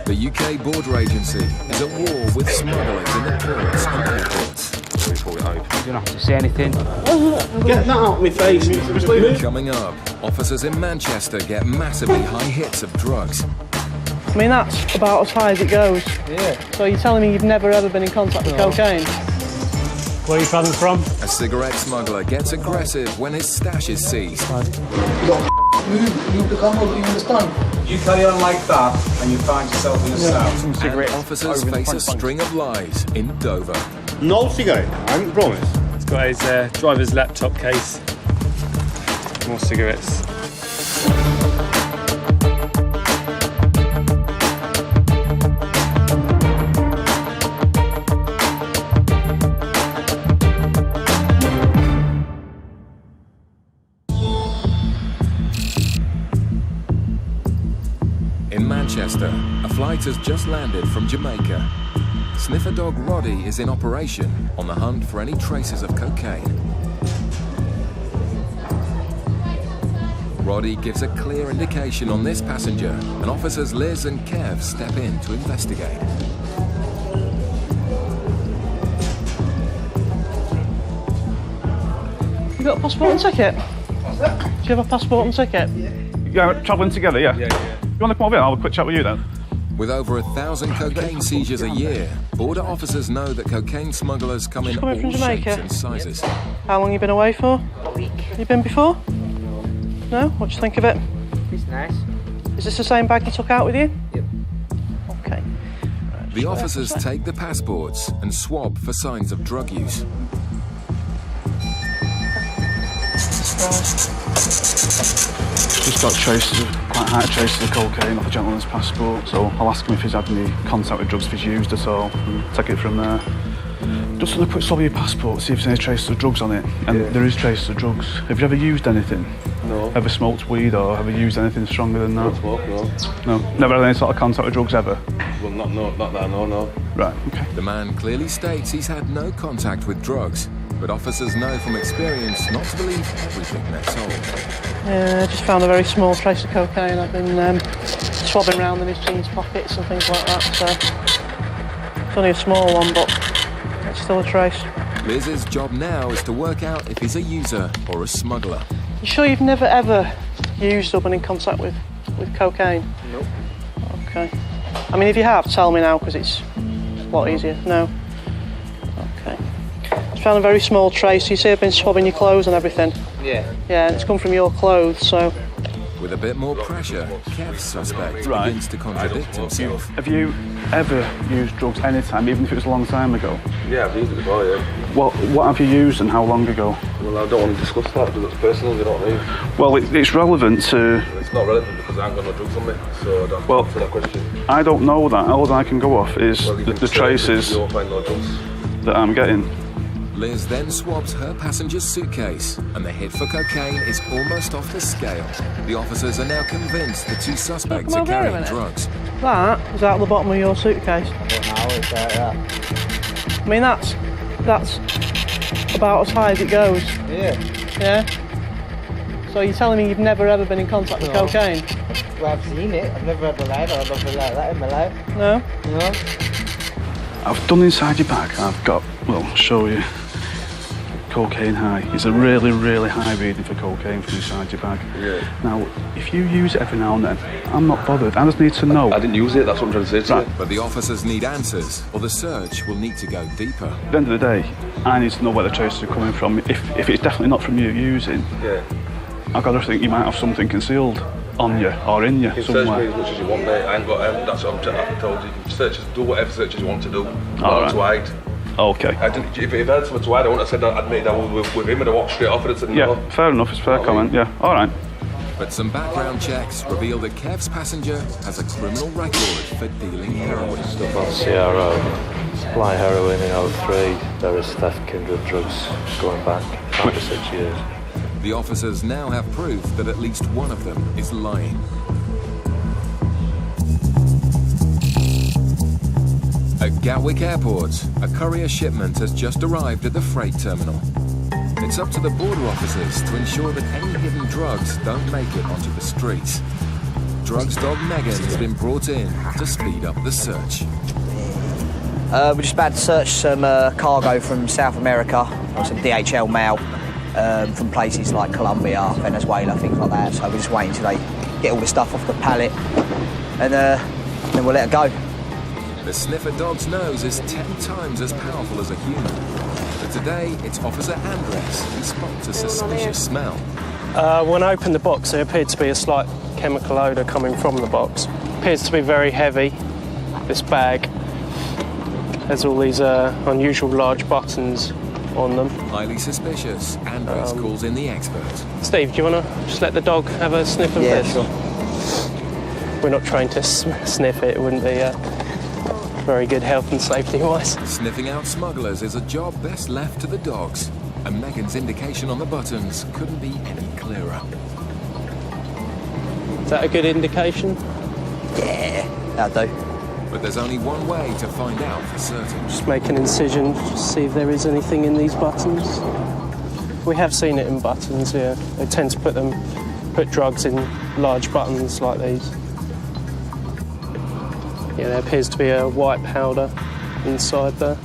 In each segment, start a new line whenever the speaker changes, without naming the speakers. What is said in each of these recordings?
The UK border agency is at war with smugglers in the ports and airports.
You don't have to say anything.
Get that out of my face.
Coming up, officers in Manchester get massively high hits of drugs.
I mean, that's about as high as it goes.
Yeah.
So you're telling me you've never ever been in contact with cocaine?
Where are you travelling from?
A cigarette smuggler gets aggressive when his stash is seized.
You to come over, you understand?
You carry on like that and you find yourself in a cell.
And officers face a string of lies in Dover.
No cigarette, I promise.
He's got his driver's laptop case. More cigarettes.
In Manchester, a flight has just landed from Jamaica. Sniffer dog Roddy is in operation on the hunt for any traces of cocaine. Roddy gives a clear indication on this passenger, and officers Liz and Kev step in to investigate.
You got a passport and ticket? Do you have a passport and ticket?
Yeah, travelling together, yeah. You want to come over here? I'll have a quick chat with you then.
With over 1,000 cocaine seizures a year, border officers know that cocaine smugglers come in all
from Jamaica?
shapes and sizes.
How long you been away for?
A week.
You been before? No? What do you think of it?
It's nice.
Is this the same bag you took out with you?
Yep.
Okay.
The officers take the passports and swab for signs of drug use.
Just got traces, quite high traces of cocaine off a gentleman's passport, so I'll ask him if he's had any contact with drugs, if he's used at all, and take it from there. Just want to quick swab your passport, see if there's any traces of drugs on it. And there is traces of drugs. Have you ever used anything?
No.
Ever smoked weed or ever used anything stronger than that?
Not smoke, no.
No? Never had any sort of contact with drugs ever?
Well, not that I know, no.
Right, okay.
The man clearly states he's had no contact with drugs, but officers know from experience not to believe everything they're told.
Yeah, I just found a very small trace of cocaine. I've been swabbing around in his jeans pockets and things like that, so it's only a small one, but it's still a trace.
Liz's job now is to work out if he's a user or a smuggler.
You sure you've never ever used or been in contact with cocaine?
Nope.
Okay. I mean, if you have, tell me now, because it's a lot easier. No? Okay. Just found a very small trace. You say I've been swabbing your clothes and everything?
Yeah.
Yeah, and it's come from your clothes, so...
With a bit more pressure, Kev's suspect begins to contradict himself.
Have you ever used drugs any time, even if it was a long time ago?
Yeah, I've used it before, yeah.
What have you used and how long ago?
Well, I don't want to discuss that because it's personal, you know what I mean?
Well, it's relevant to...
It's not relevant because I haven't got no drugs on me, so I don't answer that question.
I don't know that. All I can go off is the traces
You won't find no drugs.
that I'm getting.
Liz then swabs her passenger's suitcase, and the hit for cocaine is almost off the scale. The officers are now convinced the two suspects are carrying drugs.
That is out the bottom of your suitcase.
It's like that.
I mean, that's about as high as it goes.
Yeah.
Yeah? So you're telling me you've never ever been in contact with cocaine?
Well, I've seen it. I've never had a light or nothing like that in my life.
No?
No.
I've done inside your bag. I've got, well, I'll show you. Cocaine high. It's a really, really high reading for cocaine from inside your bag.
Yeah.
Now, if you use it every now and then, I'm not bothered. I just need to know.
I didn't use it, that's what I'm trying to say to you.
But the officers need answers, or the search will need to go deeper.
At the end of the day, I need to know where the traces are coming from. If it's definitely not from you using,
Yeah.
I've got to think you might have something concealed on you or in you
You can
somewhere.
search me as much as you want, mate. I ain't got, that's what I told you. You can search, do whatever searches you want to do. Not to hide.
Okay.
I didn't, if I had something to hide, I wouldn't have said that I'd made that with him and I walked straight off and I said no.
Yeah, fair enough. It's a fair comment. Yeah, all right.
But some background checks reveal that Kev's passenger has a criminal record for dealing heroin.
Stuff on CRO, supply heroin in 03, various theft, kindred drugs going back 5 or 6 years.
The officers now have proof that at least one of them is lying. At Gatwick Airport, a courier shipment has just arrived at the freight terminal. It's up to the border officers to ensure that any hidden drugs don't make it onto the streets. drugs dog Megan has been brought in to speed up the search.
We're just about to search some cargo from South America, or some DHL mail from places like Colombia, Venezuela, things like that. So we're just waiting till they get all the stuff off the pallet, and then we'll let it go.
The sniffer dog's nose is 10 times as powerful as a human. But today, it's Officer Andres who spots a suspicious smell.
When I opened the box, there appeared to be a slight chemical odour coming from the box. Appears to be very heavy, this bag. There's all these unusual large buttons on them.
Highly suspicious, Andres calls in the expert.
Steve, do you want to just let the dog have a sniff of this?
Sure.
We're not trained to sniff it. It wouldn't be very good health and safety-wise.
Sniffing out smugglers is a job best left to the dogs, and Megan's indication on the buttons couldn't be any clearer.
Is that a good indication?
Yeah, that'll do.
But there's only one way to find out for certain.
Just make an incision, just see if there is anything in these buttons. We have seen it in buttons, yeah. They tend to put drugs in large buttons like these. Yeah, there appears to be a white powder inside there.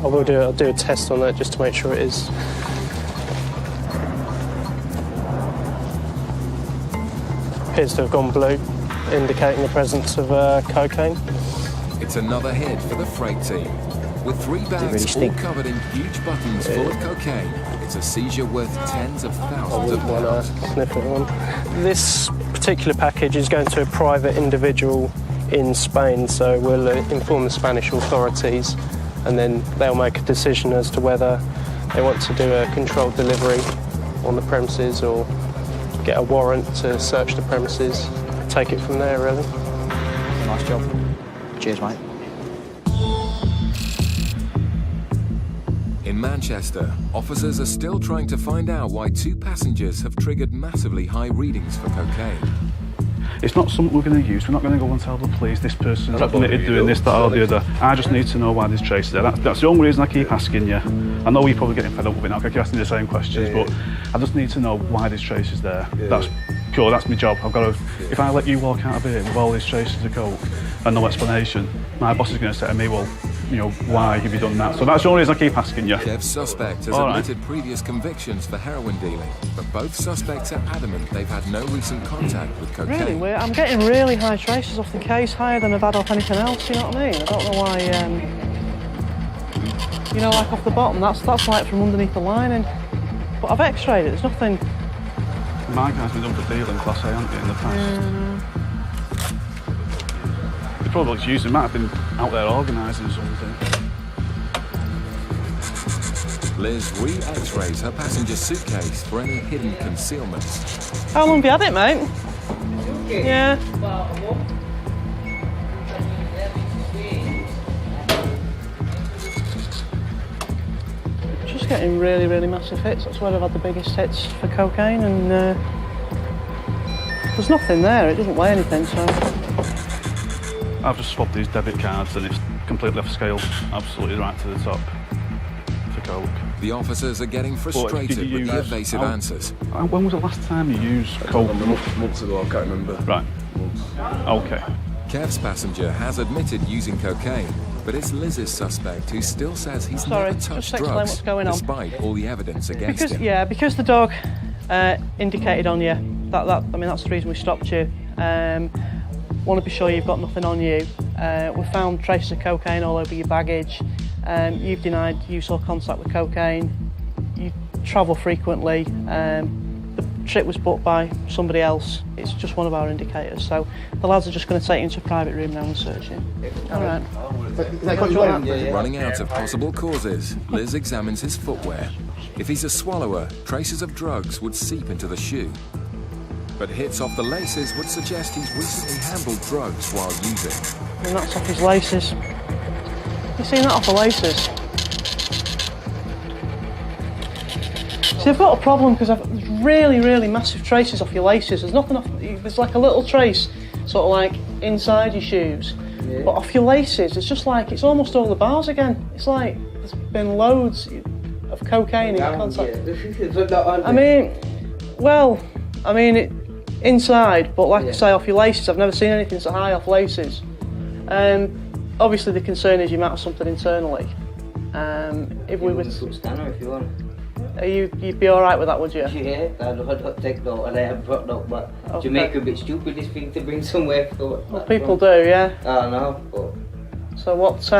I'll do a test on that just to make sure it is. Appears to have gone blue, indicating the presence of cocaine.
It's another hit for the freight team. With 3 bags all covered in huge buttons full of cocaine, it's a seizure worth tens of thousands of pounds.
Sniff it on. This particular package is going to a private individual in Spain, so we'll inform the Spanish authorities, and then they'll make a decision as to whether they want to do a controlled delivery on the premises or get a warrant to search the premises. Take it from there, really.
Nice job. Cheers, mate.
In Manchester, officers are still trying to find out why 2 passengers have triggered massively high readings for cocaine.
It's not something we're going to use. We're not going to go and tell the police this person's admitted doing this, that, or the other. I just need to know why there's traces there. That's the only reason I keep asking you. I know you're probably getting fed up with it now, I keep asking you the same questions, but I just need to know why there's traces there. That's cool, that's my job. I've got to. If I let you walk out of here with all these traces of coke and no explanation, my boss is going to say to me, well, you know, why have you done that? So that's the only reason I keep asking you.
Kev's suspect has admitted previous convictions for heroin dealing, but both suspects are adamant they've had no recent contact with cocaine.
Really? I'm getting really high traces off the case, higher than I've had off anything else, you know what I mean? I don't know why, you know, like off the bottom, that's like from underneath the lining. But I've x-rayed it, there's nothing...
My guy's been done for dealing Class A, hasn't he, in the past? They probably looked used, they might have been out there organising something.
Liz re-x-rays her passenger suitcase for any hidden concealments.
How long have you had it, mate? Yeah. Just getting really, really massive hits. That's where I've had the biggest hits for cocaine, and there's nothing there. It doesn't weigh anything, so...
I've just swapped these debit cards and it's completely off scale, absolutely right to the top for coke.
The officers are getting frustrated with the evasive answers.
When was the last time you used coke?
Months ago, I can't remember.
Right. Okay.
Kev's passenger has admitted using cocaine, but it's Liz's suspect who still says he's never touched drugs,
what's going on.
despite all the evidence against him.
Yeah, because the dog indicated on you. I mean, that's the reason we stopped you. Want to be sure you've got nothing on you. We found traces of cocaine all over your baggage. You've denied use or contact with cocaine. You travel frequently. The trip was booked by somebody else. It's just one of our indicators. So the lads are just going to take you into a private room now and search you. All right.
Running out of possible causes, Liz examines his footwear. If he's a swallower, traces of drugs would seep into the shoe. But hits off the laces would suggest he's recently handled drugs while using.
And that's off his laces. You seen that off the laces? See, I've got a problem because there's really, really massive traces off your laces. There's nothing off. There's like a little trace, sort of like inside your shoes, but off your laces, it's just like it's almost all the bars again. It's like there's been loads of cocaine in contact. I mean, well, I mean it. Inside, but like I say, off your laces, I've never seen anything so high off laces. Obviously the concern is you might have something internally. If we were
to scanner if you want.
You'd be alright with that, would you?
Yeah, I don't take note and I haven't brought note, but
Okay.
Jamaica a bit stupid this thing to bring somewhere for.
Well, people do, yeah.
I know, but...
So what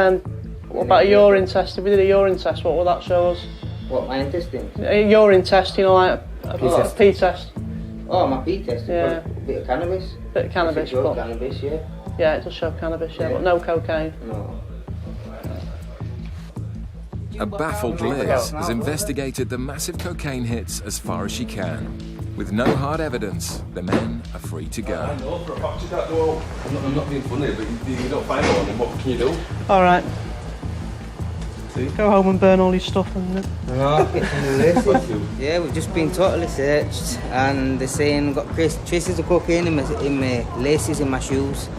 about a urine test? If we did a urine test, what would that show us?
What, my intestines?
A urine test, you know, like a pee test.
Oh, my pee test?
Yeah.
A bit of cannabis?
Bit of cannabis, but...
cannabis, yeah.
Yeah, it does show cannabis, yeah, but no cocaine.
No.
A baffled Liz has investigated the massive cocaine hits as far as she can. With no hard evidence, the men are free to go.
I know for a fact you can't do. I'm not being funny, but you don't find one, then what can you do?
Alright. Go home and burn all your stuff and...
No, yeah, we've just been totally searched and they're saying I've got traces of cocaine in my laces in my shoes,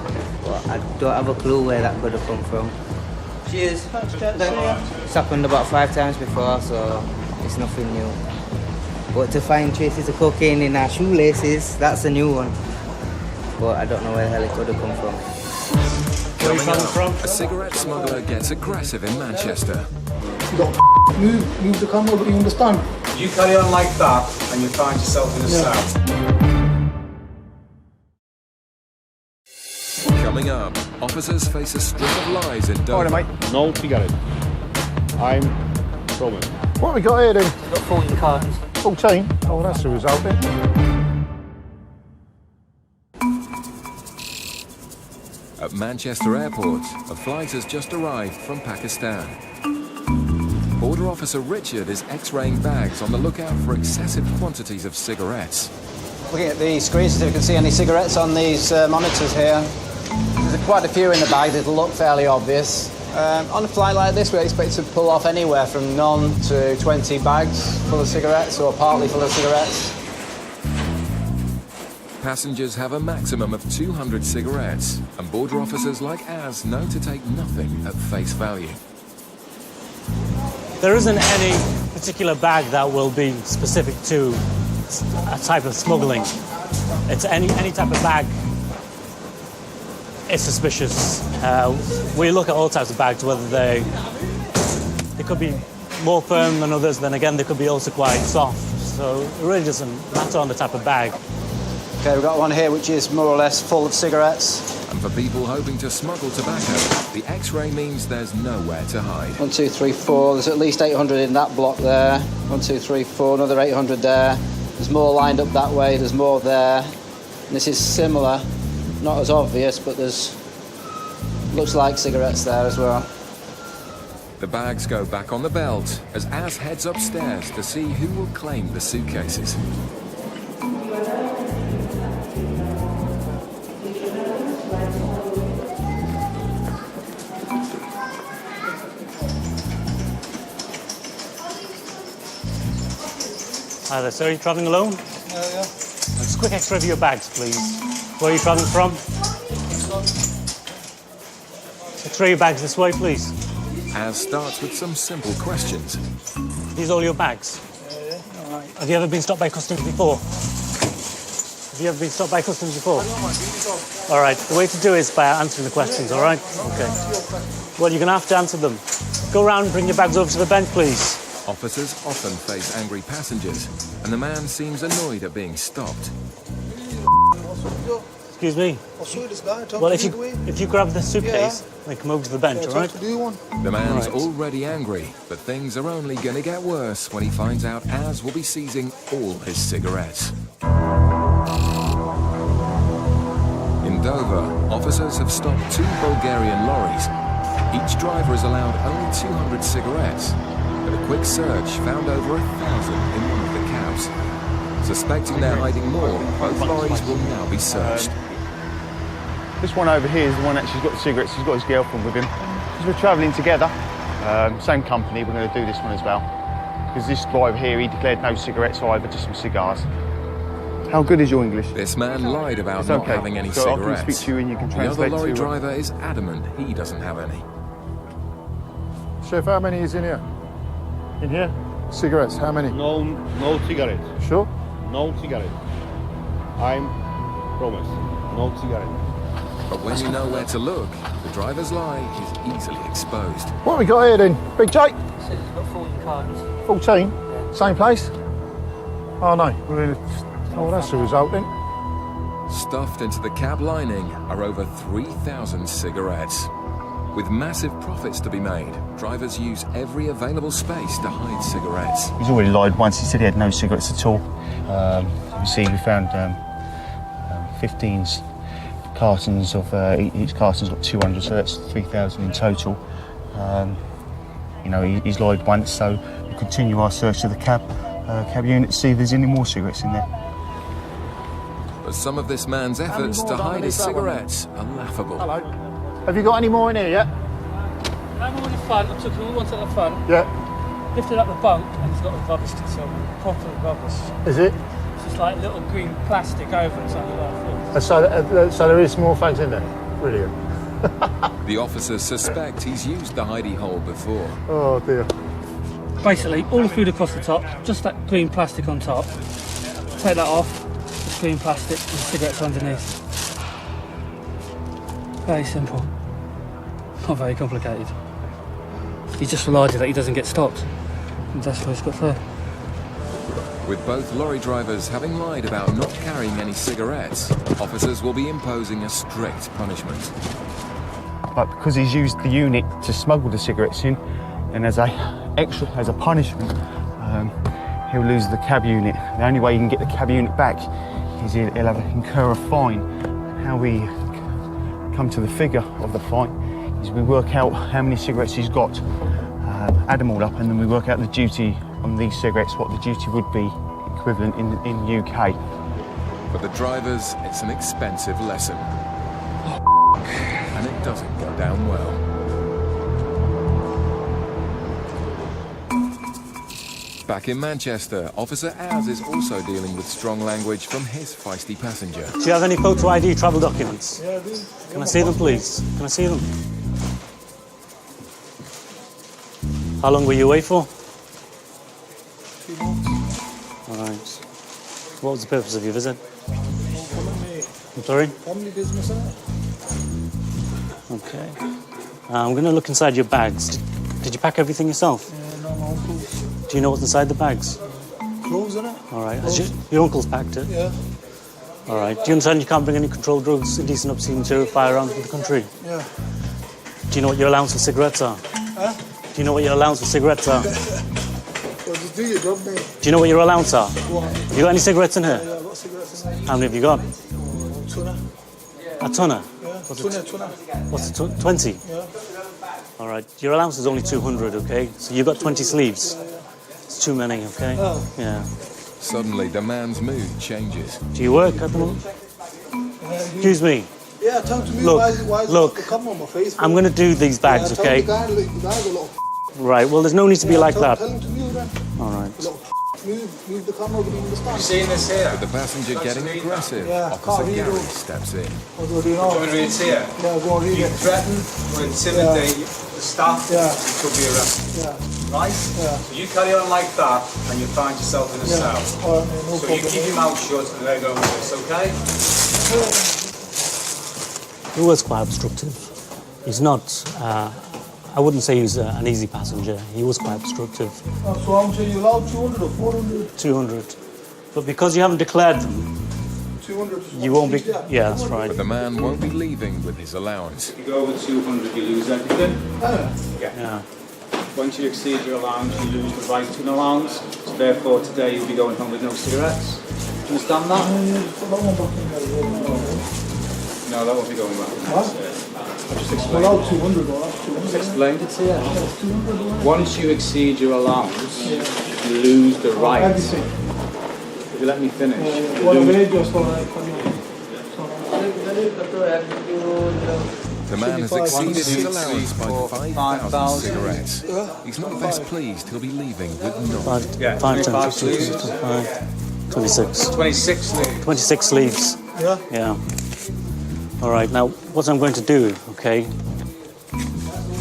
but I don't have a clue where that could have come from. Cheers.
Thanks, Jet. See ya.
It's happened about 5 times before, so it's nothing new. But to find traces of cocaine in our shoelaces, that's a new one. But I don't know where the hell it could have come from.
Where are you coming from? A cigarette smuggler gets aggressive in Manchester.
You don't move the camera, but you understand?
You carry on like that and you find yourself in a cell.
Coming up, officers face a string of lies in Dover.
Morning, mate. No cigarette. I'm from it. What have we got here then?
Got 14 cartons.
14? Oh, that's the result then.
At Manchester Airport, a flight has just arrived from Pakistan. Border Officer Richard is x-raying bags on the lookout for excessive quantities of cigarettes.
Looking at the screens, if you can see any cigarettes on these monitors here. There's quite a few in the bag, it'll look fairly obvious. On a flight like this, we expect to pull off anywhere from none to 20 bags full of cigarettes or partly full of cigarettes.
Passengers have a maximum of 200 cigarettes, and border officers like Az know to take nothing at face value.
There isn't any particular bag that will be specific to a type of smuggling. It's any type of bag is suspicious. We look at all types of bags, whether they could be more firm than others, then again they could be also quite soft. So it really doesn't matter on the type of bag.
Okay, we've got one here which is more or less full of cigarettes.
And for people hoping to smuggle tobacco, the X-ray means there's nowhere to hide.
1, 2, 3, 4. There's at least 800 in that block there. 1, 2, 3, 4. Another 800 there. There's more lined up that way. There's more there. And this is similar, not as obvious, but there's looks like cigarettes there as well.
The bags go back on the belt as Az heads upstairs to see who will claim the suitcases.
Hi there, sir. Are you travelling alone?
Yeah.
Just a quick X-ray of your bags, please. Where are you travelling from? X-ray your bags this way, please.
Az starts with some simple questions.
These all your bags?
Yeah. All right.
Have you ever been stopped by customs before? Have you ever been stopped by customs before? All right. The way to do it is by answering the questions, all right? Okay. Well, you're going to have to answer them. Go around and bring your bags over to the bench, please.
Officers often face angry passengers, and the man seems annoyed at being stopped.
Excuse me.
I'll show you this guy.
Well, if you grab the suitcase, then come over to the bench, all right?
The man's already angry, but things are only going to get worse when he finds out Az will be seizing all his cigarettes. In Dover, officers have stopped 2 Bulgarian lorries. Each driver is allowed only 200 cigarettes, but a quick search found over 1,000 in one of the cabs. Suspecting they're hiding more, both lorries will now be searched.
This one over here is the one that she's got the cigarettes. She's got his girlfriend with him. Because we're travelling together, same company, we're going to do this one as well. Because this driver here, he declared no cigarettes either, just some cigars. How good is your English?
This man lied about
It's
not
okay.
having any
So
cigarettes.
I can speak to you and you can
The
translate
other lorry
to...
driver is adamant he doesn't have any.
Chef, how many is in here? In here? Cigarettes, how many?
No cigarette.
Sure?
No cigarette. I'm
Promise. No cigarette.
But when you know where to look, the driver's lie is easily exposed.
What have we got here then? Big Jake?
Said it's got 14 cartons.
14? Yeah. Same place? Oh no. Oh, that's the result then.
Stuffed into the cab lining are over 3,000 cigarettes. With massive profits to be made, drivers use every available space to hide cigarettes.
He's already lied once. He said he had no cigarettes at all. You see, we found 15 cartons of each carton's got 200, so that's 3,000 in total. You know, he's lied once, so we'll continue our search of the cab unit to see if there's any more cigarettes in there.
But some of this man's efforts to hide his cigarettes are laughable.
Hello. Have you got any more in here yet?
I'm on the front, I took all one to the front.
Yeah.
Lifted up the bunk and it's got the rubbish sticks on, proper rubbish.
Is it?
It's just like little green plastic over it, something like that.
So there is more fags in there? Brilliant.
The officers suspect he's used the hidey hole before.
Oh dear.
Basically, all the food across the top, just that green plastic on top. Take that off, just green plastic and cigarettes underneath. Very simple. Not very complicated. He's just relied that he doesn't get stopped. And that's why he's got through.
With both lorry drivers having lied about not carrying any cigarettes, officers will be imposing a strict punishment.
But because he's used the unit to smuggle the cigarettes in, and as a punishment, he'll lose the cab unit. The only way he can get the cab unit back is he'll have to incur a fine. How we come to the figure of the fine is we work out how many cigarettes he's got, add them all up, and then we work out the duty on these cigarettes, what the duty would be equivalent in UK.
For the drivers, it's an expensive lesson. And it doesn't go down well. Back in Manchester, Officer Az is also dealing with strong language from his feisty passenger.
Do you have any photo ID travel documents? Yeah, I do. Can I see them, please? Can I see them? How long were you away for?
3 months.
All right. What was the purpose of your visit? I'm sorry?
Family business, innit?
Okay. I'm going to look inside your bags. Did you pack everything yourself?
Yeah, no, my uncle's.
Do you know what's inside the bags?
Clothes, innit?
All right. Has your uncle's packed it?
Yeah.
All right. Do you understand you can't bring any controlled drugs, indecent, obscene material, firearms into the country?
Yeah.
Do you know what your allowance for cigarettes are?
Huh?
Do you know what your allowance for cigarettes are?
Well, just do your job, mate.
Do you know what your allowance are?
What?
Have you got any cigarettes in here?
Yeah, I've got cigarettes in here.
How many have you got?
Tuna.
A tonner?
Yeah, tuna.
What's it, 20?
Yeah.
All right. Your allowance is only 200, okay? So you've got 20 sleeves. It's too many, okay?
Oh.
Yeah.
Suddenly, the man's mood changes.
Do you work at the moment? Excuse me.
Yeah, tell to me
Look,
why is
look,
the camera on my face?
I'm going to do these bags,
yeah,
okay?
Tell the guy's a little
Right, well, there's no need to be like that.
Tell him to move then.
All right.
Move the camera over the understand.
You seeing this here?
With the passenger getting aggressive,
Yeah,
Officer
can't read
Gary
it.
steps in.
What do I do now?
Do you want to read it here?
Yeah, go on, read
You
it.
threaten or intimidate the staff,
Yeah.
you could be arrested.
Yeah.
Right?
Yeah.
So you carry on like that and you find yourself in a
Yeah.
cell.
All right, mate, no
So
problem.
you keep your mouth shut and they go with this, okay?
He was quite obstructive. He's not, I wouldn't say he's an easy passenger. He was quite obstructive.
So I'm saying you allowed 200 or 400?
200. But because you haven't declared them,
200.
you won't be... Yeah, that's right.
But the man won't be leaving with his allowance.
If you go over 200, you lose everything.
Yeah.
Once you exceed your allowance, you lose the right to an allowance. So therefore, today you'll be going home with no cigarettes. Do you understand that? No, that won't be going back.
What?
I just explained.
Allowed 200 or that's 200.
I just explained it to you.
200.
Once you exceed your allowance, you lose the right.
Everything.
If you let me finish, you
What
lose.
just
The man has exceeded his allowance by 5,000 cigarettes. He's not best pleased he'll be leaving with none.
26.
26 leaves.
26 sleeves.
Yeah?
Yeah. All right, now what I'm going to do, okay,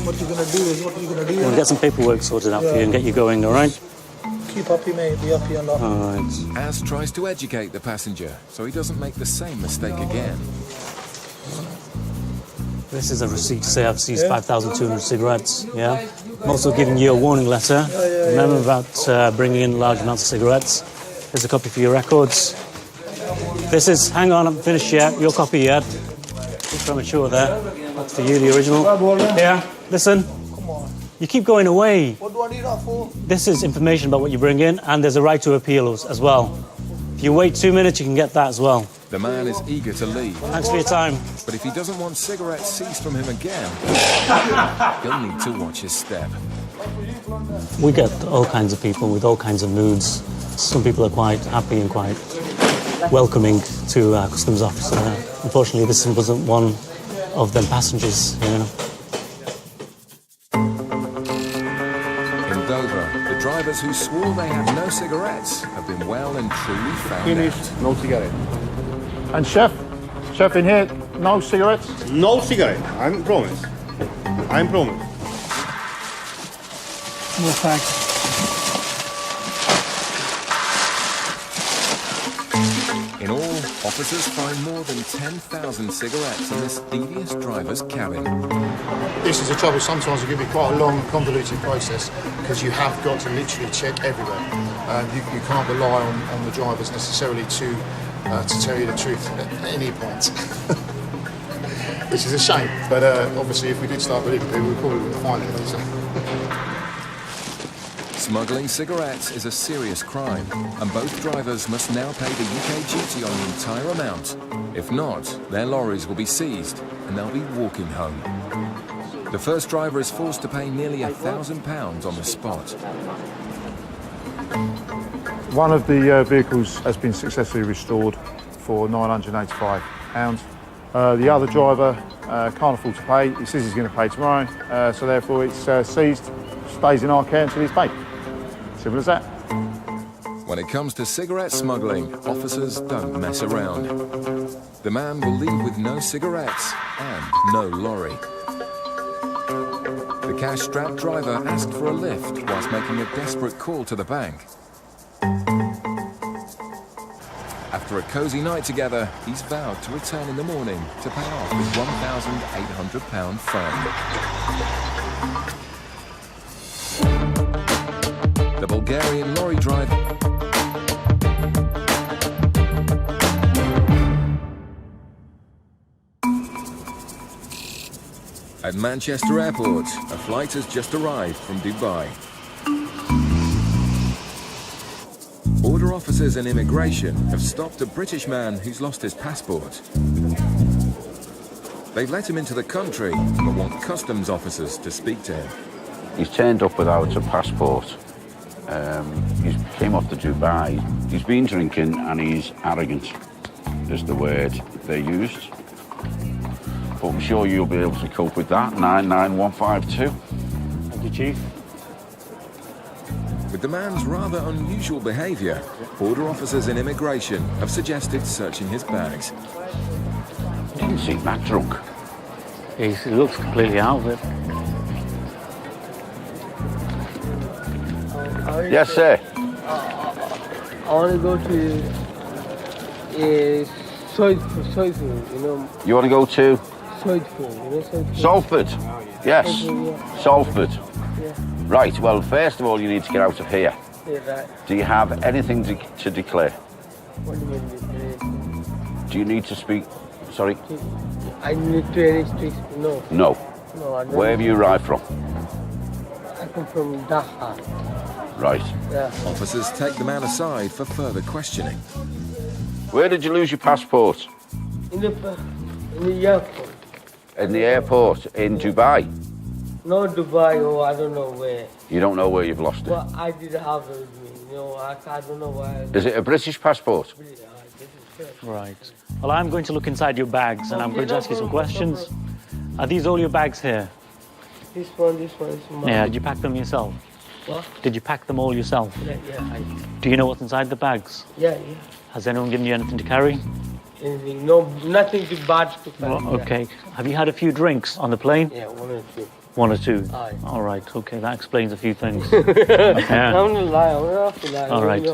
What you're going to do is what you're going to do.
we'll get some paperwork sorted out for you and get you going, all right?
Keep happy, mate. Be happy and that.
All right.
Az tries to educate the passenger so he doesn't make the same mistake again.
This is a receipt to say I've seized 5,200 cigarettes, yeah? I'm also giving you a warning letter. Remember about bringing in large amounts of cigarettes. Here's a copy for your records. This is, hang on, I'm finished yet, your copy yet. It's premature there. That's for you, the original. Here, listen. You keep going away.
What do I need that for?
This is information about what you bring in, and there's a right to appeal as well. If you wait 2 minutes, you can get that as well.
The man is eager to leave.
Thanks for your time.
But if he doesn't want cigarettes seized from him again, he'll need to watch his step.
We get all kinds of people with all kinds of moods. Some people are quite happy and quite welcoming to our customs officer. Unfortunately, this wasn't one of them passengers, you know.
In Dover, the drivers who swore they had no cigarettes have been well and truly found out.
No cigarette. And chef in here, no cigarettes?
No cigarette, I'm promise. I'm promise.
No thanks.
In all, officers find more than 10,000 cigarettes in this devious driver's cabin.
This is the trouble. Sometimes it can be quite a long, convoluted process because you have got to literally check everywhere. You can't rely on the drivers necessarily to tell you the truth at any point. Which is a shame, but obviously if we did start believing people, we probably wouldn't find it. So.
Smuggling cigarettes is a serious crime, and both drivers must now pay the UK duty on the entire amount. If not, their lorries will be seized, and they'll be walking home. The first driver is forced to pay nearly £1,000 on the spot.
One of the vehicles has been successfully restored for £985. The other driver can't afford to pay. He says he's going to pay tomorrow, so therefore it's seized, stays in our care until he's paid. Simple as that.
When it comes to cigarette smuggling, officers don't mess around. The man will leave with no cigarettes and no lorry. The cash-strapped driver asked for a lift whilst making a desperate call to the bank. After a cosy night together, he's vowed to return in the morning to pay off his £1,800 fine. The Bulgarian lorry driver at Manchester Airport, a flight has just arrived from Dubai. Border officers and immigration have stopped a British man who's lost his passport. They've let him into the country, but want customs officers to speak to him.
He's turned up without a passport. He came off to Dubai. He's been drinking and he's arrogant, is the word they used. But I'm sure you'll be able to cope with that. 99152.
Thank you, Chief.
With the man's rather unusual behaviour, border officers in immigration have suggested searching his bags.
He didn't seem that drunk.
He looks completely out of it.
Yes, sir.
I want to go to Siezed, you know.
You want to go to?
Siezed, you know, Siezed.
Salford? Yes.
Yeah.
Salford.
Yeah.
Right, well, first of all, you need to get out of here.
Yeah, right.
Do you have anything to declare?
What do you mean?
Do you need to speak? Sorry?
I need to any street, no.
No.
No, I don't.
Where have you arrived from?
I come from Dhaka.
Right.
Yeah.
Officers take the man aside for further questioning.
Where did you lose your passport?
In the airport.
In the airport in Dubai?
No, Dubai, or I don't know where.
You don't know where you've lost it?
Well, I didn't have it with me, you know, I don't know why.
Is it a British passport?
Right. Well, I'm going to look inside your bags and I'm going to ask you some questions. Are these all your bags here?
This one is mine.
Yeah, did you pack them yourself?
What?
Did you pack them all yourself?
Yeah.
Do you know what's inside the bags?
Yeah.
Has anyone given you anything to carry?
Anything? No, nothing too bad to carry.
Okay. Have you had a few drinks on the plane?
Yeah, 1 or 2.
1 or 2?
Aye.
All right, okay, that explains a few things.
I'm not lie, I'm not lie.
All right.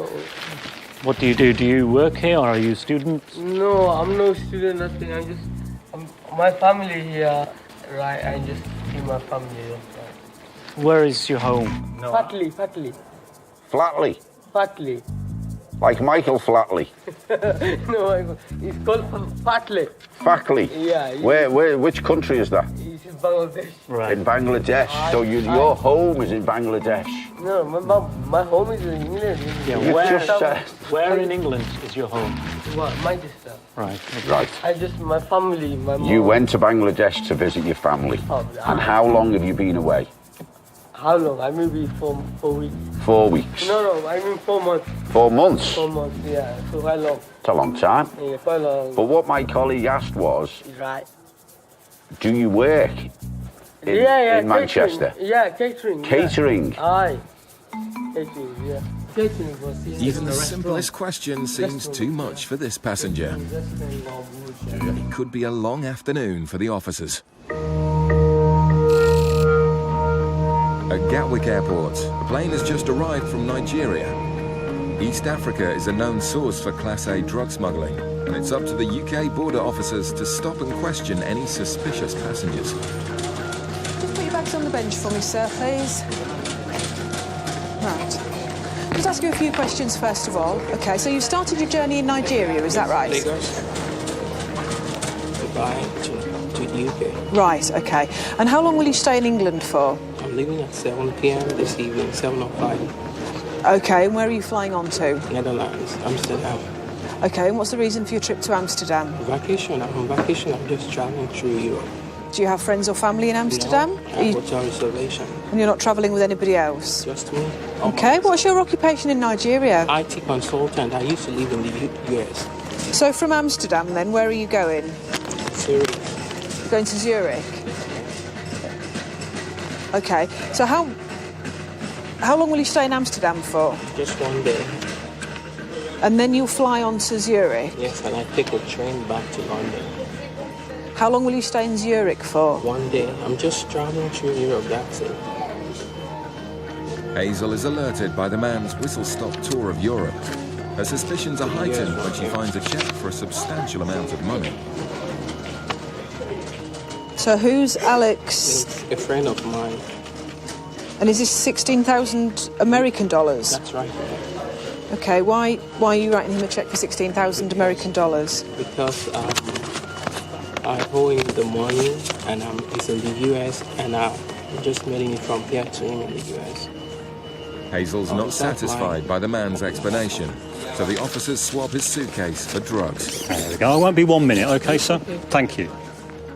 What do? Do you work here or are you a student?
No, I'm no student, nothing. My family here, right? I just see my family. Right.
Where is your home?
No. Fatley.
Flatley.
Fatley.
Like Michael Flatley.
No, it's called Fatley.
Fatley.
Yeah.
Where? Which country is that?
It's in Bangladesh.
Right. In Bangladesh. So your home is in Bangladesh.
No, my home is in England.
Yeah, where in England is your home?
What, Manchester.
Right.
Right.
My family, my mom.
You went to Bangladesh to visit your family. And how long have you been away?
How long? I mean, 4 weeks.
4 weeks.
No, I mean 4 months.
4 months?
4 months, yeah. So how long?
It's a long time.
Yeah, quite long.
But what my colleague asked was,
right.
Do you work in Manchester?
Yeah, catering.
Catering?
Yeah. Aye. Catering, yeah. Catering was
Even the simplest question seems too much for this passenger. It could be a long afternoon for the officers. At Gatwick Airport, the plane has just arrived from Nigeria. East Africa is a known source for Class A drug smuggling, and it's up to the UK border officers to stop and question any suspicious passengers.
Just put your bags on the bench for me, sir, please. Right. Just ask you a few questions first of all. OK, so you started your journey in Nigeria, is that right?
Lagos. Dubai to the UK.
Right, OK. And how long will you stay in England for?
I'm leaving at 7 p.m. this evening, 7:05.
OK, and where are you flying on to?
Netherlands, Amsterdam.
OK, and what's the reason for your trip to Amsterdam?
Vacation. I'm on vacation. I'm just traveling through Europe.
Do you have friends or family in Amsterdam?
No, I have hotel reservation.
And you're not travelling with anybody else?
Just me.
OK, what's your occupation in Nigeria?
IT consultant. I used to live in the US.
So from Amsterdam then, where are you going?
Zurich.
You're going to Zurich? OK, so how long will you stay in Amsterdam for?
Just 1 day.
And then you'll fly on to Zurich?
Yes, and I take a train back to London.
How long will you stay in Zurich for?
1 day. I'm just traveling through Europe, that's it.
Hazel is alerted by the man's whistle-stop tour of Europe. Her suspicions are heightened when she finds a cheque for a substantial amount of money.
So who's Alex?
A friend of mine.
And is this 16,000 American dollars?
That's right.
Okay, why are you writing him a cheque for 16,000 American dollars?
Because I owe him the money, and he's in the US, and I'm just mailing it from here to him in the US.
Hazel's not satisfied by the man's explanation, so the officers swab his suitcase for drugs.
There we go. It won't be 1 minute, OK, sir? Thank you.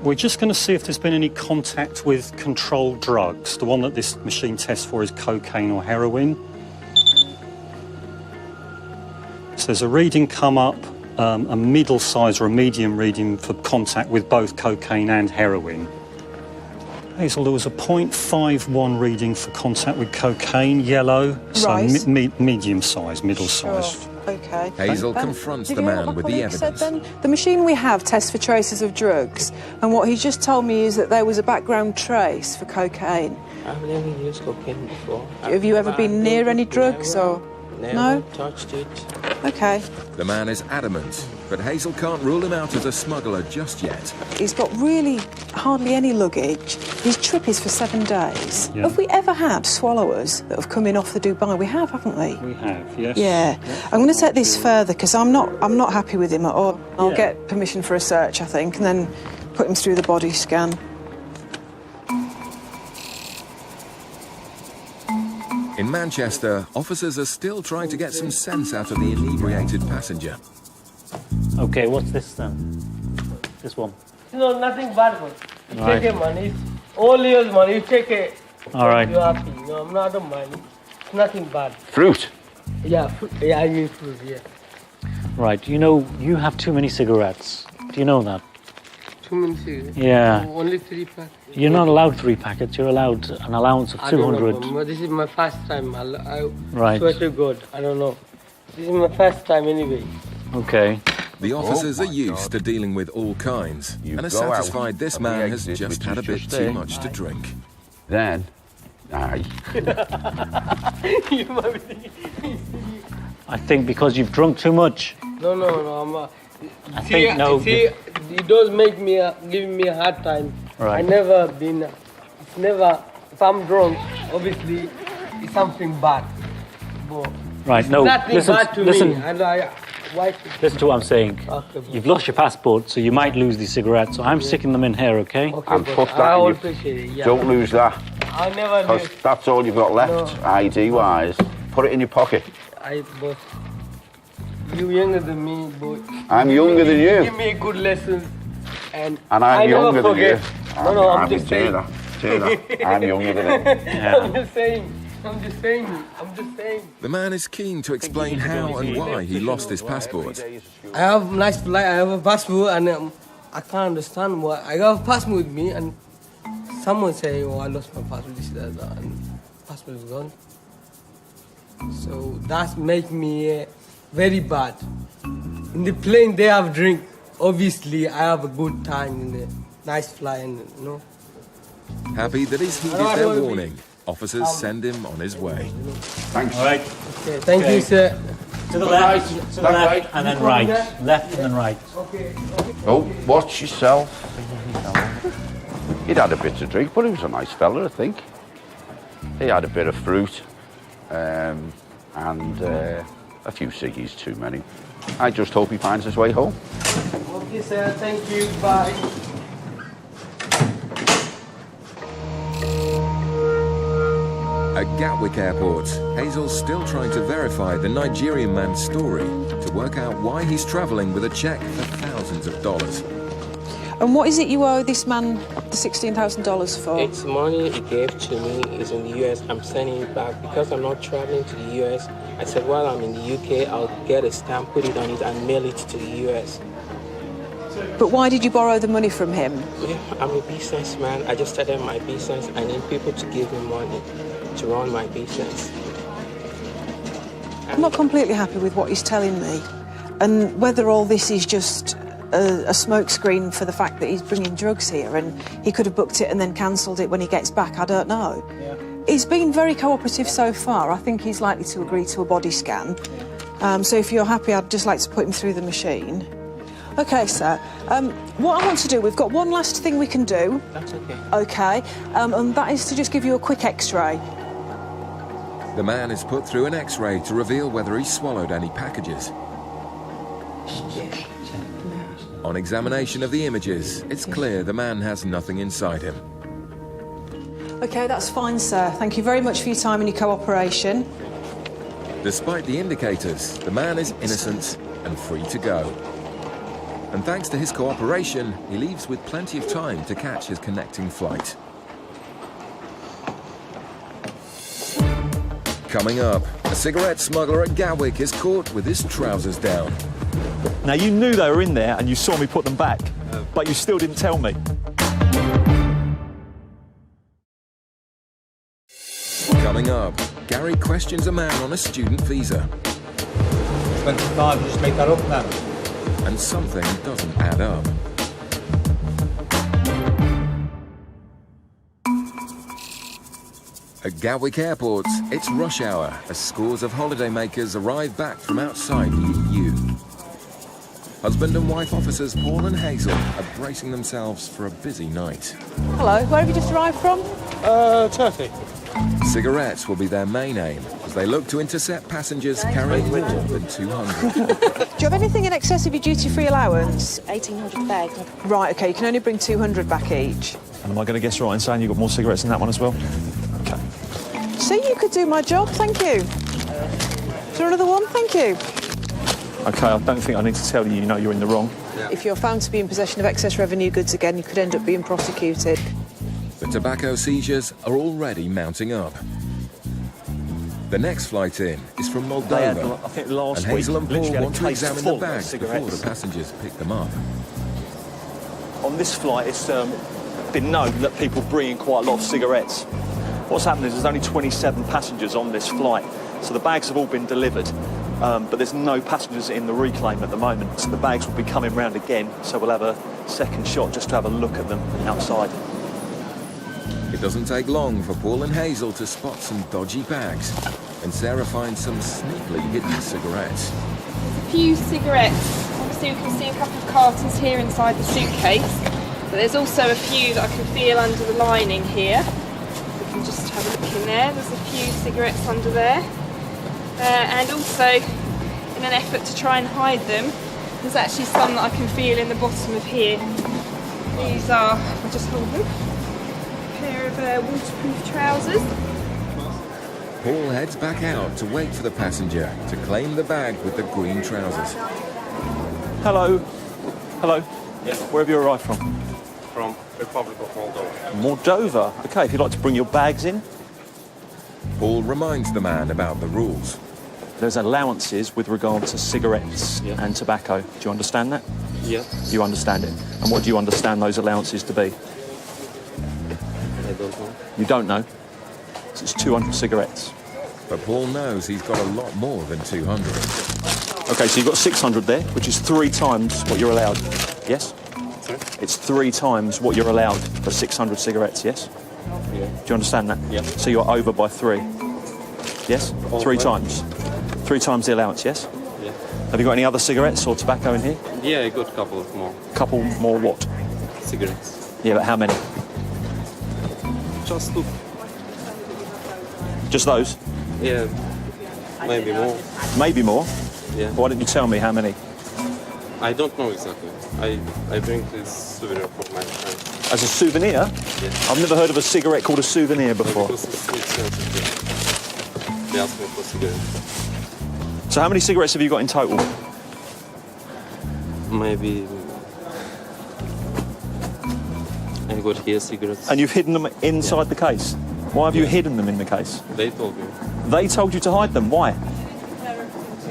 We're just going to see if there's been any contact with controlled drugs. The one that this machine tests for is cocaine or heroin. So there's a reading come up, a middle size or a medium reading for contact with both cocaine and heroin. Hazel, there was a 0.51 reading for contact with cocaine, yellow, so
right.
Medium size, middle size.
OK.
Hazel confronts the man with the evidence.
The machine we have tests for traces of drugs, and what he's just told me is that there was a background trace for cocaine.
I've never used cocaine before.
Have you ever been near any drugs or...?
Never touched it.
OK.
The man is adamant, but Hazel can't rule him out as a smuggler just yet.
He's got really hardly any luggage. His trip is for 7 days.
Yeah.
Have we ever had swallowers that have come in off the Dubai? We have, haven't we?
We have, yes.
Yeah. I'm going to take this further because I'm not happy with him at all. I'll get permission for a search, I think, and then put him through the body scan.
In Manchester, officers are still trying to get some sense out of the inebriated passenger.
OK, what's this then? This one?
No, nothing bad, man. You
Right.
take it, man. It's all yours, man. You take it.
All right.
You're happy. No, I'm not on money. It's nothing bad.
Fruit?
Yeah, fruit. Yeah, I mean fruit, yeah.
Right, you know, you have too many cigarettes. Do you know that?
Too many cigarettes?
Yeah.
Oh, only 3 packs.
You're not allowed 3 packets. You're allowed an allowance of 200.
I don't know, this is my first time. I
Right.
swear to God, I don't know. This is my first time anyway.
OK.
The officers are used to dealing with all kinds and are satisfied this man has just had a bit too much to drink.
Then, aye.
You might be thinking.
I think because you've drunk too much.
No, I'm.
I think no.
See, it does make me giving me a hard time.
Right.
I never been. It's never. If I'm drunk, obviously, it's something bad. But
Right,
it's
no.
nothing bad to
listen.
me. And why?
Listen to what I'm saying.
Okay,
You've lost your passport, so you might lose these cigarettes. So I'm sticking them in here, okay?
And put that
I
in
will
your...
appreciate it. Yeah.
Don't lose that.
I'll never
Because
lose.
that's all you've got left, ID-wise. Put it in your pocket.
But you younger than me, but
I'm younger than you.
Give me a good lesson, and
And
I
I'm
never
younger than you.
forget. No, I'm just saying.
Say that. I'm younger than him.
I'm just saying.
The man is keen to explain how and why he lost his passport.
I have a nice flight, I have a passport, and I can't understand why. I got a passport with me, and someone say, "Oh, I lost my passport," this, that, and passport is gone. So that make me very bad. In the plane, they have drink. Obviously, I have a good time in the nice flight, and you know.
Happy that he's heeded their warning, officers send him on his way.
Thanks.
All right.
Okay, thank you, sir.
To the left, to the left, and then right. Left and then right.
Okay.
Oh, watch yourself. He'd had a bit to drink, but he was a nice fella, I think. He had a bit of fruit, and a few ciggies too many. I just hope he finds his way home.
Okay, sir. Thank you. Bye.
At Gatwick Airport, Hazel's still trying to verify the Nigerian man's story to work out why he's travelling with a cheque for thousands of dollars.
And what is it you owe this man the $16,000 for?
It's money he gave to me. It's in the US. I'm sending it back because I'm not traveling to the US. I said while I'm in the UK, I'll get a stamp, put it on it, and mail it to the US.
But why did you borrow the money from him?
Yeah, I'm a businessman. I just started my business. I need people to give me money to run my business.
I'm not completely happy with what he's telling me. And whether all this is just a smokescreen for the fact that he's bringing drugs here and he could have booked it and then cancelled it when he gets back, I don't know.
Yeah.
He's been very cooperative so far. I think he's likely to agree to a body scan. So if you're happy, I'd just like to put him through the machine. OK, sir. What I want to do, we've got one last thing we can do.
That's okay.
OK, and that is to just give you a quick X-ray.
The man is put through an X-ray to reveal whether he swallowed any packages. On examination of the images, it's clear the man has nothing inside him.
OK, that's fine, sir. Thank you very much for your time and your cooperation.
Despite the indicators, the man is innocent and free to go. And thanks to his cooperation, he leaves with plenty of time to catch his connecting flight. Coming up, a cigarette smuggler at Gatwick is caught with his trousers down.
Now, you knew they were in there and you saw me put them back, but you still didn't tell me.
Coming up, Gary questions a man on a student visa.
25, just make that up now.
And something doesn't add up. At Gatwick Airport, it's rush hour as scores of holidaymakers arrive back from outside the EU. Husband and wife officers Paul and Hazel are bracing themselves for a busy night.
Hello, where have you just arrived from?
Turkey.
Cigarettes will be their main aim as they look to intercept passengers carrying more than 200.
Do you have anything in excess of your duty-free allowance?
1,800 bags.
Right, OK, you can only bring 200 back each.
And am I going to guess right in saying you've got more cigarettes than that one as well? OK.
See, you could do my job, thank you. Is there another one? Thank you.
OK, I don't think I need to tell you, you know you're in the wrong.
If you're found to be in possession of excess revenue goods again, you could end up being prosecuted.
The tobacco seizures are already mounting up. The next flight in is from Moldova,
I think last
and Hazel and
week,
Paul want to
case
examine
full
the
of
bags before the passengers pick them up.
On this flight, it's been known that people bring in quite a lot of cigarettes. What's happened is there's only 27 passengers on this flight, so the bags have all been delivered, but there's no passengers in the reclaim at the moment, so the bags will be coming round again, so we'll have a second shot just to have a look at them outside.
It doesn't take long for Paul and Hazel to spot some dodgy bags, and Sarah finds some sneakily hidden cigarettes.
A few cigarettes. Obviously we can see a couple of cartons here inside the suitcase, but there's also a few that I can feel under the lining here. We can just have a look in there. There's a few cigarettes under there. And also, in an effort to try and hide them, there's actually some that I can feel in the bottom of here. These are, I'll just hold them, a pair of waterproof trousers.
Paul heads back out to wait for the passenger to claim the bag with the green trousers.
Hello. Hello.
Yes.
Where have you arrived from?
From Republic of Moldova.
Moldova. Okay, if you'd like to bring your bags in.
Paul reminds the man about the rules.
There's allowances with regard to cigarettes and tobacco. Do you understand that?
Yeah.
You understand it. And what do you understand those allowances to be?
I don't know.
You don't know? So it's 200 cigarettes.
But Paul knows he's got a lot more than 200.
Okay, so you've got 600 there, which is 3 times what you're allowed. Yes?
Sorry?
It's 3 times what you're allowed for 600 cigarettes, yes?
Yeah.
Do you understand that?
Yeah.
So you're over by 3. Yes? 3 times. 3 times the allowance, yes?
Yeah.
Have you got any other cigarettes or tobacco in here?
Yeah, I got a couple of more.
Couple more what?
Cigarettes.
Yeah, but how many?
Just 2.
Just those?
Yeah. Maybe more.
Maybe more?
Yeah.
Why didn't you tell me how many?
I don't know exactly. I bring this souvenir from my friend.
As a souvenir?
Yeah.
I've never heard of a cigarette called a souvenir before.
Because it's expensive. They asked me for cigarettes.
So how many cigarettes have you got in total?
Maybe I got here cigarettes.
And you've hidden them inside the case? Why have you hidden them in the case?
They told me.
They told you to hide them. Why?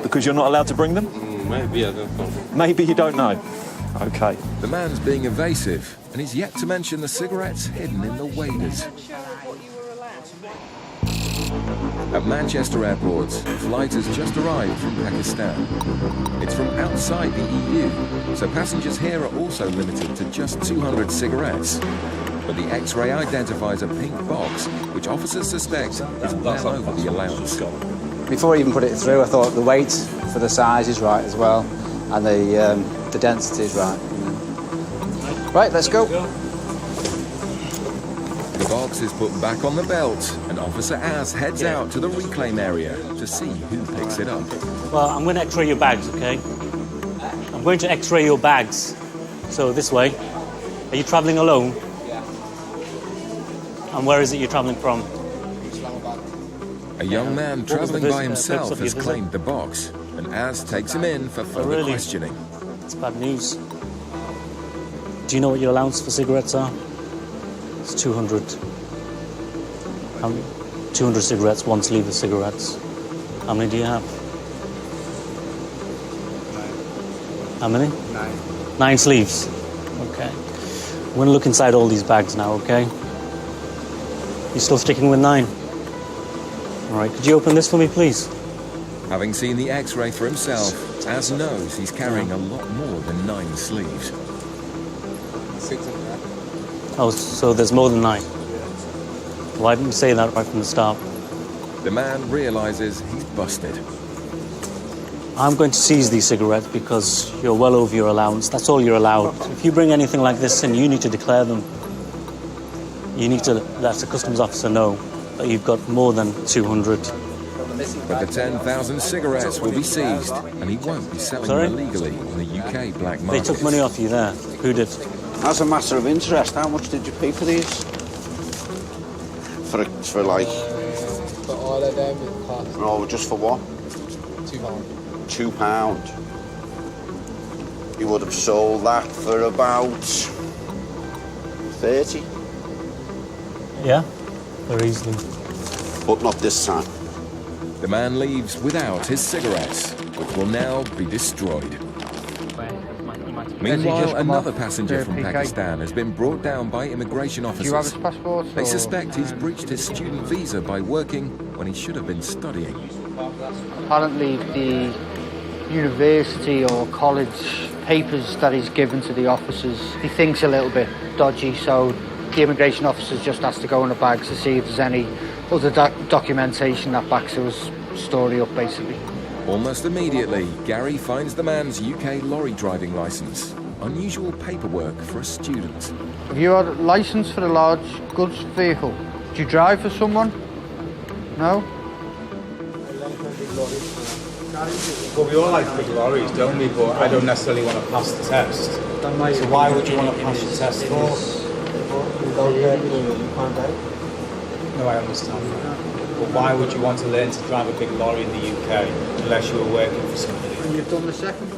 Because you're not allowed to bring them?
Maybe, I don't know.
Maybe you don't know. Okay.
The man's being evasive, and he's yet to mention the cigarettes hidden in the waders. At Manchester Airport, a flight has just arrived from Pakistan. It's from outside the EU, so passengers here are also limited to just 200 cigarettes. But the X-ray identifies a pink box, which officers suspect is well over the allowance.
Before I even put it through, I thought the weight for the size is right as well, and the density is right. Right, let's go.
The box is put back on the belt, and Officer Az heads out to the reclaim area to see who picks it up.
Well, I'm going to X-ray your bags, okay? I'm going to X-ray your bags. So this way. Are you travelling alone?
Yeah.
And where is it you're travelling from?
A young man travelling by himself has claimed the box, and Az takes him in for further questioning.
It's bad news. Do you know what your allowance for cigarettes are? It's 200. 200 cigarettes, 1 sleeve of cigarettes. How many do you have? 9. How many?
9.
9 sleeves. Okay. I'm going to look inside all these bags now, okay? You still sticking with 9? All right, could you open this for me, please?
Having seen the X-ray for himself, Az knows he's carrying a lot more than 9 sleeves.
6 and a half.
Oh, so there's more than 9. Why didn't you say that right from the start?
The man realises he's busted.
I'm going to seize these cigarettes because you're well over your allowance. That's all you're allowed. If you bring anything like this in, you need to declare them. You need to let the customs officer know that you've got more than 200.
But the 10,000 cigarettes will be seized, and he won't be selling them illegally in the UK black market.
They took money off you there. Who did?
As a matter of interest, how much did you pay for these? For like...
For all of them, it cost...
No, just for what?
£2.
£2. You would have sold that for about 30.
Yeah, very easily.
But not this time.
The man leaves without his cigarettes, which will now be destroyed. Meanwhile, another passenger from Pakistan has been brought down by immigration officers.
Do you have his passport?
They suspect he's breached his student visa by working when he should have been studying.
Apparently the university or college papers that he's given to the officers, he thinks a little bit dodgy, so
The immigration officers just has to go in the bags to see if there's any other documentation that backs his story up, basically.
Almost immediately, Gary finds the man's UK lorry driving licence. Unusual paperwork for a student.
Have you had a licence for a large goods vehicle? Do you drive for someone? No?
Well, we all like big lorries, don't we? But I don't necessarily want to pass the test. So why would you want to pass the test for? No, I understand that. But why would you want to learn to drive a big lorry in the UK unless you were working for somebody?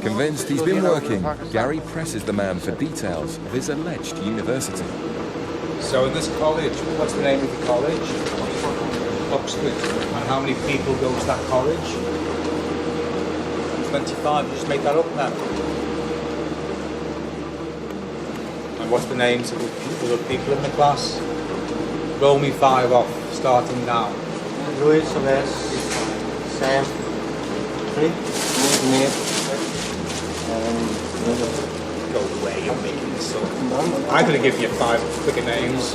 Convinced he's been working, Gary presses the man for details of his alleged university.
So in this college, what's the name of the college? Oxford. And how many people go to that college? 25. You just make that up now. And what's the names of the other people in the class? Roll me 5 off, starting now.
Louis, Sam, 3,
Go away, you're making this up. I'm going to give you 5 quicker names.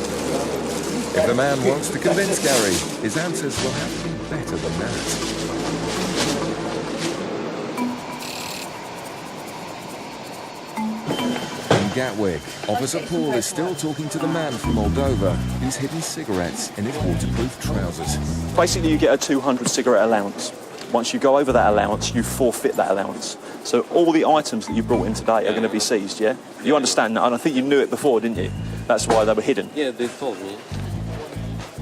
If the man wants to convince Gary, his answers will have to be better than that. In Gatwick, Officer Paul is still talking to the man from Moldova who's hidden cigarettes in his waterproof trousers.
Basically, you get a 200 cigarette allowance. Once you go over that allowance, you forfeit that allowance. So all the items that you brought in today are going to be seized, yeah? You understand that? And I think you knew it before, didn't you? That's why they were hidden.
Yeah, they told me.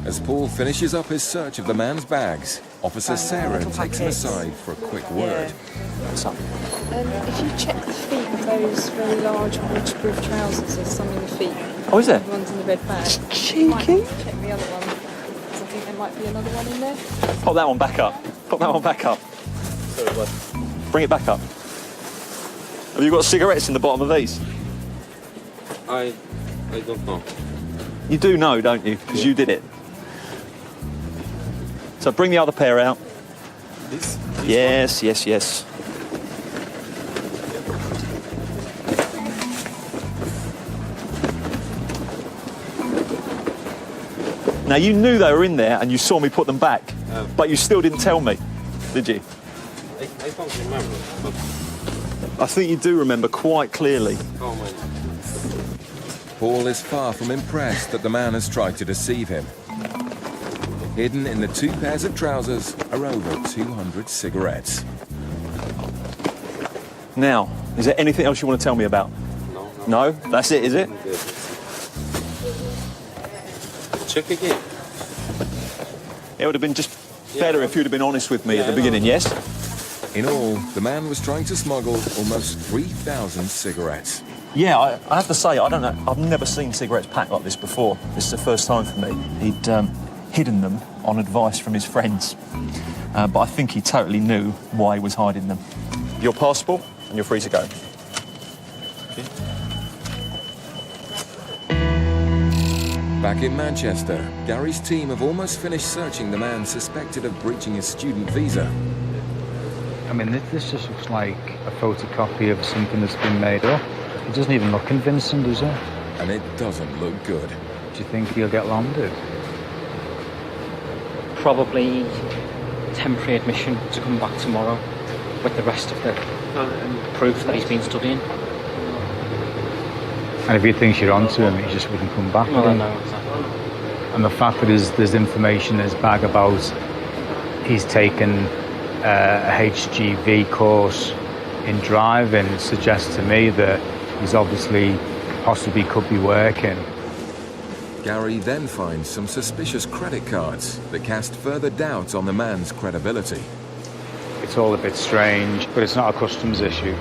As Paul finishes up his search of the man's bags, Officer Sarah takes him aside for a quick word.
What's up?
If you check the feet of those very large waterproof trousers, there's some in the feet.
Oh, is there?
The one's in the red bag.
Cheeky.
You might need to check the other one, because I think there might be another one in there.
Pop that one back up. Pop that one back up.
Sorry, what?
Bring it back up. Have you got cigarettes in the bottom of these?
I don't know.
You do know, don't you? Because you did it. So bring the other pair out.
This
Yes, yes, yes. Now, you knew they were in there and you saw me put them back, but you still didn't tell me, did you?
I don't remember, but...
I think you do remember quite clearly.
Oh my...
Paul is far from impressed that the man has tried to deceive him. Hidden in the 2 pairs of trousers are over 200 cigarettes.
Now, is there anything else you want to tell me about?
No.
No? That's it, is it?
Check again.
It would have been just better if you'd have been honest with me at the beginning, yes?
In all, the man was trying to smuggle almost 3,000 cigarettes.
Yeah, I have to say, I don't know, I've never seen cigarettes packed like this before. This is the first time for me. He'd hidden them on advice from his friends, but I think he totally knew why he was hiding them. Your passport, and you're free to go.
Back in Manchester, Gary's team have almost finished searching the man suspected of breaching his student visa.
I mean, this just looks like a photocopy of something that's been made up. It doesn't even look convincing, does it?
And it doesn't look good.
Do you think he'll get landed?
Probably temporary admission to come back tomorrow with the rest of the proof that he's been studying.
And if he thinks you're onto him, he just wouldn't come back.
Well, I know, exactly.
And the fact that there's information in his bag about he's taken a HGV course in driving suggests to me that he's obviously possibly could be working.
Gary then finds some suspicious credit cards that cast further doubt on the man's credibility.
It's all a bit strange, but it's not a customs issue.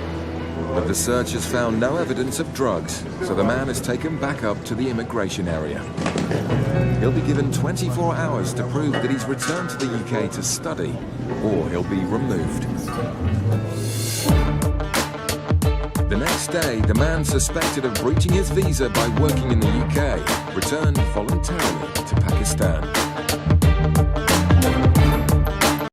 But the search has found no evidence of drugs, so the man is taken back up to the immigration area. He'll be given 24 hours to prove that he's returned to the UK to study, or he'll be removed. The next day, the man suspected of breaching his visa by working in the UK returned voluntarily to Pakistan.